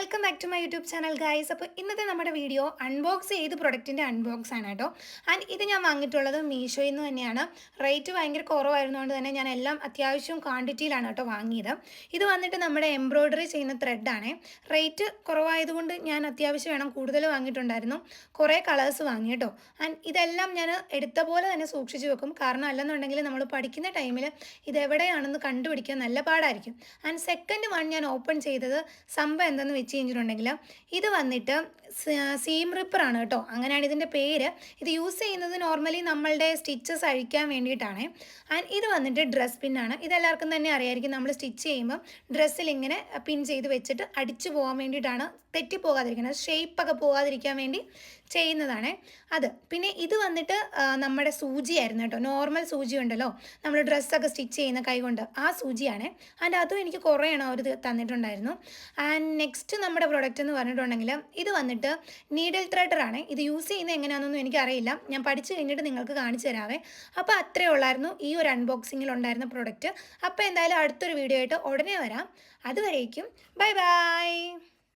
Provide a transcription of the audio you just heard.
Welcome back to my YouTube channel guys. അപ്പോൾ ഇന്നത്തെ നമ്മുടെ വീഡിയോ അൺബോക്സ് ചെയ്ത് പ്രൊഡക്റ്റിൻ്റെ അൺബോക്സ് ആണ് കേട്ടോ. ആൻഡ് ഇത് ഞാൻ വാങ്ങിയിട്ടുള്ളത് മീഷോയിൽ നിന്ന് തന്നെയാണ്. റേറ്റ് ഭയങ്കര കുറവായിരുന്നുകൊണ്ട് തന്നെ ഞാൻ എല്ലാം അത്യാവശ്യം ക്വാണ്ടിറ്റിയിലാണ് കേട്ടോ വാങ്ങിയത്. ഇത് വന്നിട്ട് നമ്മുടെ എംബ്രോയ്ഡറി ചെയ്യുന്ന ത്രെഡാണ്. റേറ്റ് കുറവായതുകൊണ്ട് ഞാൻ അത്യാവശ്യം വേണം കൂടുതൽ വാങ്ങിയിട്ടുണ്ടായിരുന്നു. കുറേ കളേഴ്സ് വാങ്ങി കേട്ടോ. ആൻഡ് ഇതെല്ലാം ഞാൻ എടുത്ത പോലെ തന്നെ സൂക്ഷിച്ച് വെക്കും. കാരണം അല്ലെന്നുണ്ടെങ്കിൽ നമ്മൾ പഠിക്കുന്ന ടൈമിൽ ഇതെവിടെയാണെന്ന് കണ്ടുപിടിക്കാൻ നല്ല പാടായിരിക്കും. ആൻഡ് സെക്കൻഡ് വൺ ഞാൻ ഓപ്പൺ ചെയ്തത് സംഭവം എന്തെന്ന് വെച്ച് കഴിഞ്ഞിട്ടുണ്ടെങ്കിൽ ഇത് വന്നിട്ട് സീം റിപ്പറാണ് കേട്ടോ. അങ്ങനെയാണ് ഇതിൻ്റെ പേര്. ഇത് യൂസ് ചെയ്യുന്നത് നോർമലി നമ്മളുടെ സ്റ്റിച്ചസ് അഴിക്കാൻ വേണ്ടിയിട്ടാണ്. ആൻഡ് ഇത് വന്നിട്ട് ഡ്രസ് പിന്നാണ്. ഇതെല്ലാവർക്കും തന്നെ അറിയായിരിക്കും. നമ്മൾ സ്റ്റിച്ച് ചെയ്യുമ്പോൾ ഡ്രസ്സിൽ ഇങ്ങനെ പിൻ ചെയ്ത് വെച്ചിട്ട് അടിച്ചു പോകാൻ വേണ്ടിയിട്ടാണ്, തെറ്റിപ്പോകാതിരിക്കുന്നത്, ഷേപ്പൊക്കെ പോകാതിരിക്കാൻ വേണ്ടി ചെയ്യുന്നതാണ് അത്. പിന്നെ ഇത് വന്നിട്ട് നമ്മുടെ സൂചിയായിരുന്നു കേട്ടോ. നോർമൽ സൂചി ഉണ്ടല്ലോ, നമ്മൾ ഡ്രസ്സൊക്കെ സ്റ്റിച്ച് ചെയ്യുന്ന കൈകൊണ്ട്, ആ സൂചിയാണ്. ആൻഡ് അതും എനിക്ക് കുറേ എണ്ണം അവർ തന്നിട്ടുണ്ടായിരുന്നു. ആൻഡ് നെക്സ്റ്റ് നമ്മുടെ പ്രൊഡക്റ്റ് എന്ന് പറഞ്ഞിട്ടുണ്ടെങ്കിൽ ഇത് വന്നിട്ട് നീഡിൽ ത്രെഡറാണ്. ഇത് യൂസ് ചെയ്യുന്നത് എങ്ങനെയാണെന്നൊന്നും എനിക്കറിയില്ല. ഞാൻ പഠിച്ചു കഴിഞ്ഞിട്ട് നിങ്ങൾക്ക് കാണിച്ചു തരാവേ. അപ്പോൾ അത്രയേ ഉള്ളായിരുന്നു ഈ ഒരു അൺബോക്സിങ്ങിൽ ഉണ്ടായിരുന്ന പ്രൊഡക്റ്റ്. അപ്പോൾ എന്തായാലും അടുത്തൊരു വീഡിയോ ആയിട്ട് ഉടനെ വരാം. അതുവരേക്കും ബൈ ബൈ.